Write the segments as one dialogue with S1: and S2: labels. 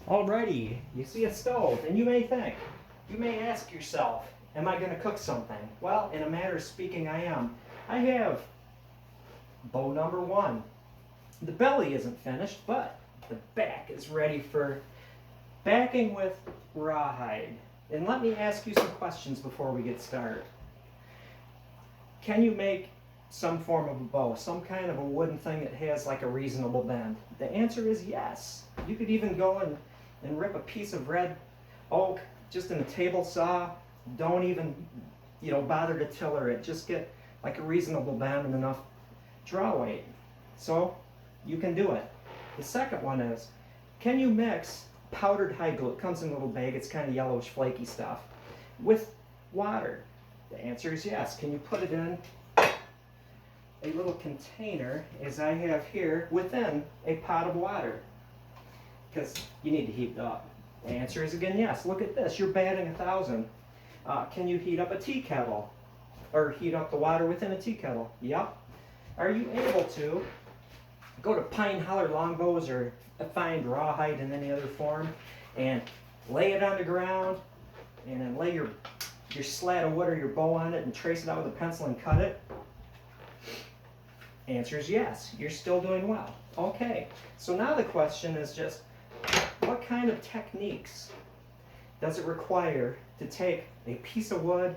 S1: Alrighty, you see a stove, and you may ask yourself, am I going to cook something? Well, in a matter of speaking, I am. I have bow number one. The belly isn't finished, but the back is ready for backing with rawhide. And let me ask you some questions before we get started. Can you make some form of a bow, some kind of a wooden thing that has like a reasonable bend? The answer is yes. You could even go and rip a piece of red oak just in a table saw. Don't even, bother to tiller it. Just get like a reasonable bend and enough draw weight. So you can do it. The second one is, can you mix powdered hide glue? It comes in a little bag. It's kind of yellowish, flaky stuff with water. The answer is yes. Can you put it in a little container, as I have here, within a pot of water? Because you need to heat it up. The answer is again yes. Look at this. You're batting 1,000. Can you heat up a tea kettle? Or heat up the water within a tea kettle? Yep. Are you able to go to pine holler longbows or find rawhide in any other form and lay it on the ground and then lay your slat of wood or your bow on it and trace it out with a pencil and cut it? Answer is yes. You're still doing well. Okay, so now the question is just, what kind of techniques does it require to take a piece of wood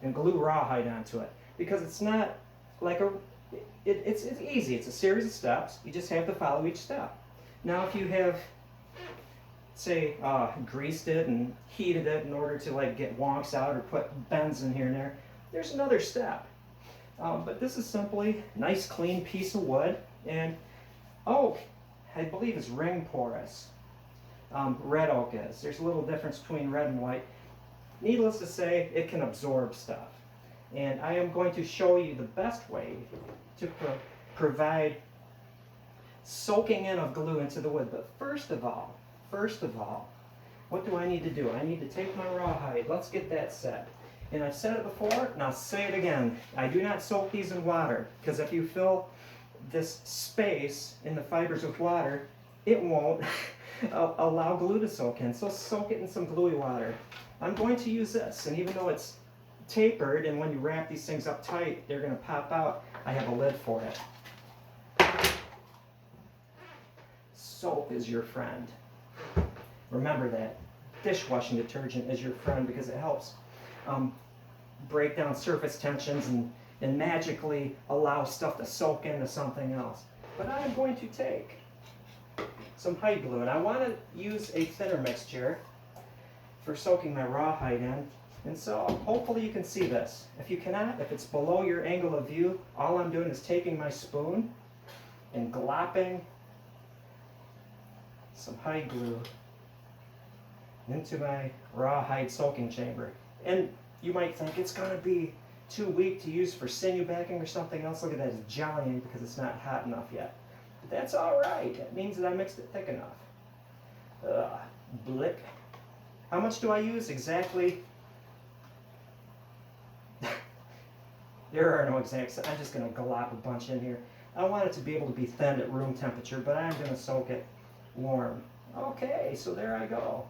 S1: and glue rawhide onto it? Because it's not like it's easy. It's a series of steps. You just have to follow each step. Now if you have, say, greased it and heated it in order to like get wonks out or put bends in here and there, there's another step. But this is simply a nice clean piece of wood, and oak, I believe, is ring porous. Red oak is. There's a little difference between red and white. Needless to say, it can absorb stuff. And I am going to show you the best way to provide soaking in of glue into the wood. But first of all, what do I need to do? I need to take my rawhide. Let's get that set. And I've said it before, and I'll say it again. I do not soak these in water, because if you fill this space in the fibers with water, it won't allow glue to soak in. So soak it in some gluey water. I'm going to use this, and even though it's tapered, and when you wrap these things up tight, they're going to pop out, I have a lid for it. Soap is your friend. Remember that. Dishwashing detergent is your friend because it helps break down surface tensions and magically allow stuff to soak into something else. But I am going to take some hide glue, and I want to use a thinner mixture for soaking my rawhide in. And so hopefully you can see this. If you cannot, if it's below your angle of view, all I'm doing is taking my spoon and glopping some hide glue into my rawhide soaking chamber. And you might think it's going to be too weak to use for sinew backing or something else. Look at that, it's jellying because it's not hot enough yet. But that's all right. That means that I mixed it thick enough. Blick. How much do I use exactly? There are no exacts. I'm just going to glop a bunch in here. I want it to be able to be thin at room temperature, but I'm going to soak it warm. Okay, so there I go.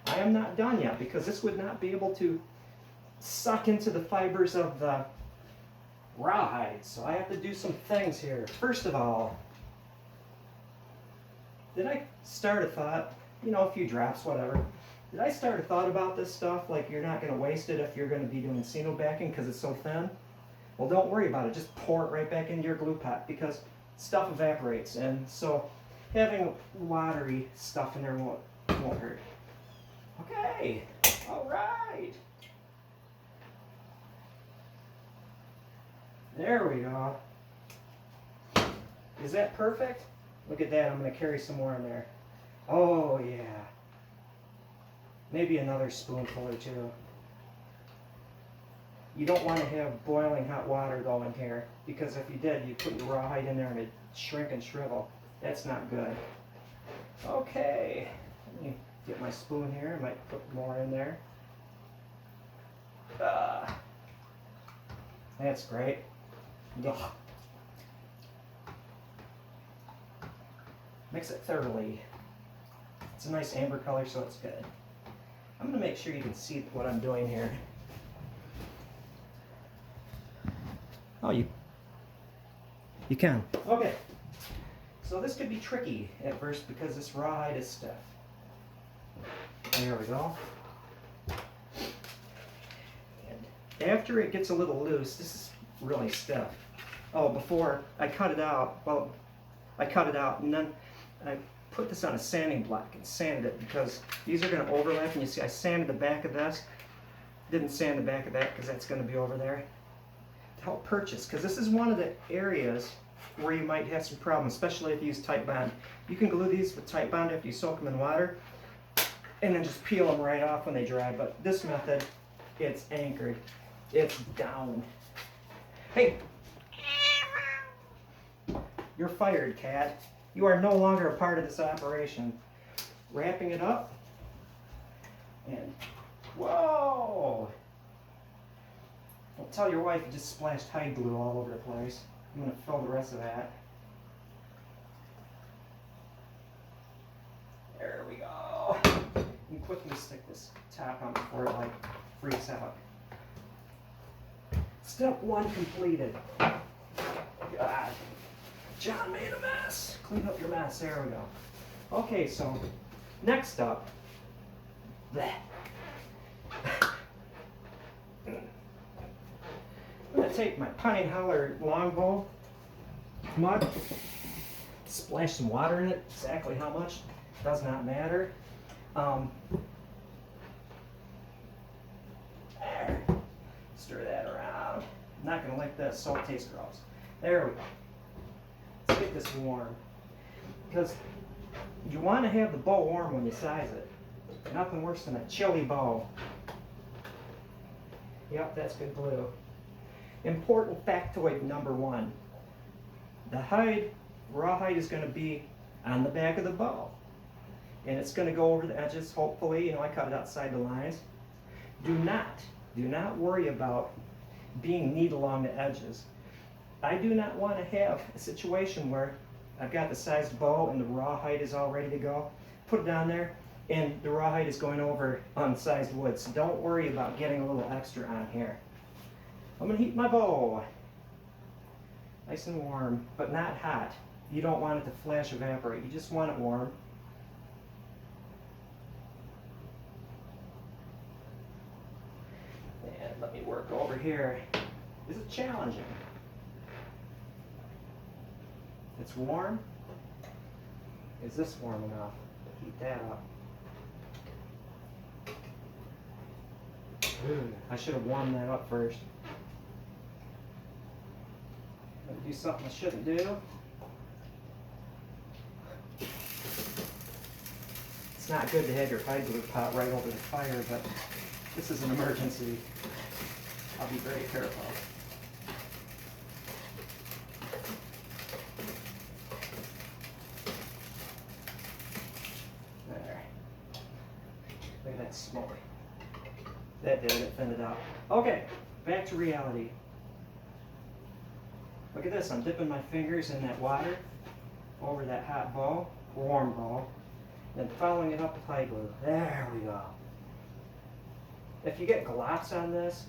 S1: I am not done yet, because this would not be able to suck into the fibers of the rawhide. So I have to do some things here. First of all, did I start a thought? A few drops, whatever. Did I start a thought about this stuff? Like you're not going to waste it if you're going to be doing sinew backing because it's so thin? Well, don't worry about it. Just pour it right back into your glue pot, because stuff evaporates. And so having watery stuff in there won't hurt. Okay, all right. There we go. Is that perfect? Look at that, I'm going to carry some more in there. Oh yeah. Maybe another spoonful or two. You don't want to have boiling hot water though in here, because if you did, you'd put your rawhide in there and it'd shrink and shrivel. That's not good. Okay, let me get my spoon here. I might put more in there. That's great. Ugh. Mix it thoroughly. It's a nice amber color, so it's good. I'm going to make sure you can see what I'm doing here. Oh, you can. Okay. So this could be tricky at first because this rawhide is stiff. There we go. And after it gets a little loose, this is really stiff. Oh, before I cut it out, well, I cut it out and then I put this on a sanding block and sanded it because these are going to overlap, and you see I sanded the back of this. Didn't sand the back of that because that's going to be over there. To help purchase, because this is one of the areas where you might have some problems, especially if you use tight bond. You can glue these with tight bond after you soak them in water and then just peel them right off when they dry, but this method, it's anchored. It's down. Hey! You're fired, cat. You are no longer a part of this operation. Wrapping it up, and whoa! Don't tell your wife you just splashed hide glue all over the place. I'm going to fill the rest of that. There we go. And quickly stick this top on before it like freaks out. Step 1 completed. God. John made a mess. Clean up your mess. There we go. Okay, so next up. Bleh. I'm going to take my pine holler longbow mud, splash some water in it. Exactly how much does not matter. There. Stir that around. I'm not going to like that, salt tastes gross. There we go. Let's get this warm. Because you want to have the bow warm when you size it. Nothing worse than a chilly bow. Yep, that's good glue. Important factoid number 1. The hide, rawhide, is going to be on the back of the bow. And it's going to go over the edges, hopefully. You know, I cut it outside the lines. Do not worry about being neat along the edges. I do not want to have a situation where I've got the sized bow and the rawhide is all ready to go. Put it on there and the rawhide is going over unsized wood. So don't worry about getting a little extra on here. I'm going to heat my bow. Nice and warm, but not hot. You don't want it to flash evaporate. You just want it warm. And let me work over here. This is challenging. It's warm. Is this warm enough? Heat that up. Ooh, I should have warmed that up first. I'm gonna do something I shouldn't do. It's not good to have your hide glue pot right over the fire, but this is an emergency. I'll be very careful. There. Look at that smoke. That did it, thinned it out. Okay, back to reality. Look at this, I'm dipping my fingers in that water over that hot bowl, warm bowl, then following it up with hide glue. There we go. If you get glops on this,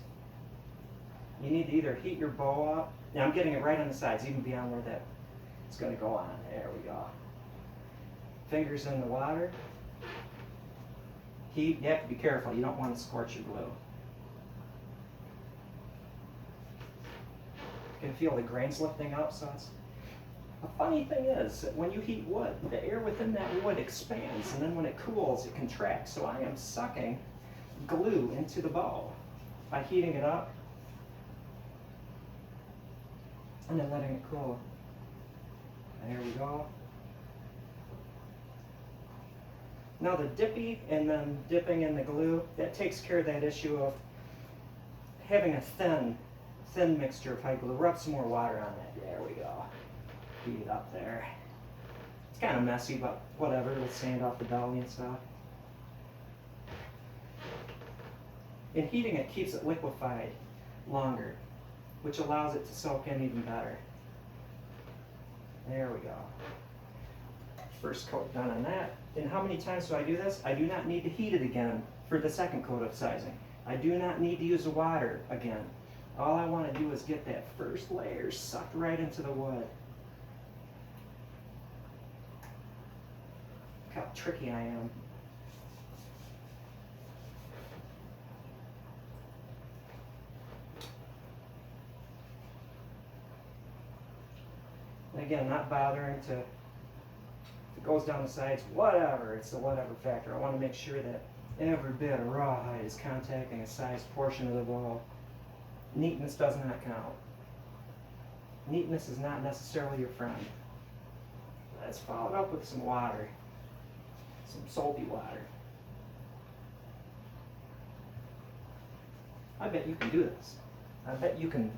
S1: you need to either heat your bow up. Now I'm getting it right on the sides, even beyond where that it's going to go on. There we go. Fingers in the water. Heat, you have to be careful, you don't want to scorch your glue. You can feel the grains lifting up, so it's... The funny thing is that when you heat wood, the air within that wood expands, and then when it cools, it contracts. So I am sucking glue into the bow by heating it up and then letting it cool. There we go. Now the dippy and then dipping in the glue, that takes care of that issue of having a thin mixture of hide glue. Rub some more water on that. There we go. Heat it up there. It's kind of messy, but whatever. It'll sand off the belly and stuff. And heating it keeps it liquefied longer, which allows it to soak in even better. There we go. First coat done on that. And how many times do I do this? I do not need to heat it again for the second coat of sizing. I do not need to use the water again. All I want to do is get that first layer sucked right into the wood. Look how tricky I am. And again, not bothering to, if it goes down the sides, whatever, it's the whatever factor. I want to make sure that every bit of rawhide is contacting a sized portion of the bow. Neatness does not count. Neatness is not necessarily your friend. Let's follow it up with some water, some soapy water. I bet you can do this. I bet you can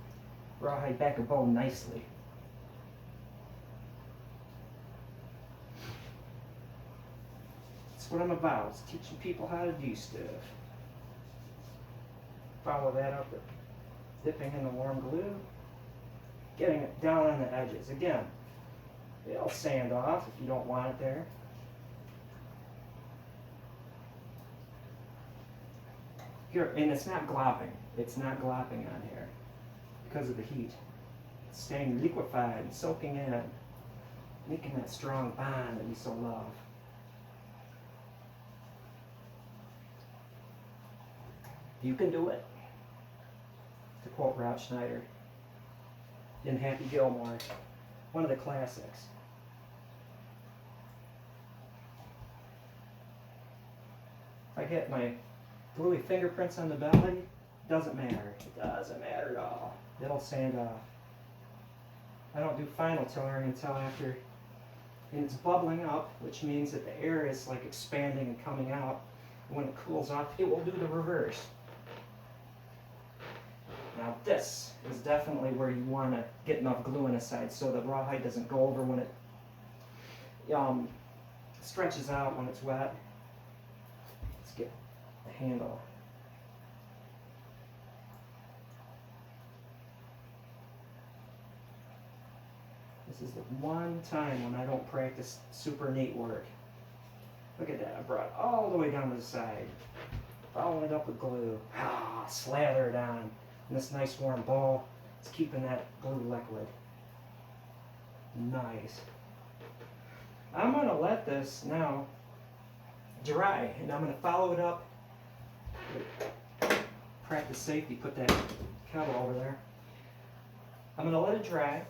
S1: rawhide back a bow nicely. That's what I'm about, is teaching people how to do stuff. Follow that up with dipping in the warm glue, getting it down on the edges. Again, it'll sand off if you don't want it there. Here, and it's not glopping. It's not glopping on here because of the heat. It's staying liquefied and soaking in, making that strong bond that we so love. You can do it. To quote Rob Schneider in Happy Gilmore, one of the classics. If I get my gluey fingerprints on the belly, doesn't matter. It doesn't matter at all. It'll sand off. I don't do final tillering until after, and it's bubbling up, which means that the air is like expanding and coming out. When it cools off, it will do the reverse. Now this is definitely where you want to get enough glue in the side so the rawhide doesn't go over when it stretches out when it's wet. Let's get the handle. This is the one time when I don't practice super neat work. Look at that, I brought it all the way down to the side. Following it up with glue. Slather it on. And this nice warm bowl is keeping that glue liquid. Nice. I'm going to let this now dry, and I'm going to follow it up. Practice safety, put that kettle over there. I'm going to let it dry,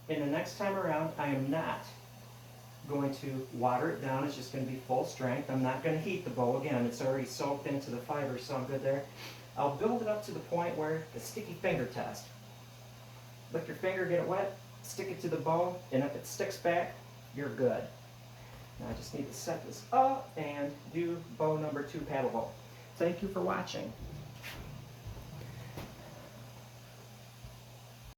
S1: and the next time around I am not going to water it down. It's just going to be full strength. I'm not going to heat the bow again. It's already soaked into the fiber, so I'm good there. I'll build it up to the point where the sticky finger test. Lick your finger, get it wet, stick it to the bow, and if it sticks back, you're good. Now I just need to set this up and do bow number 2 paddle bow. Thank you for watching.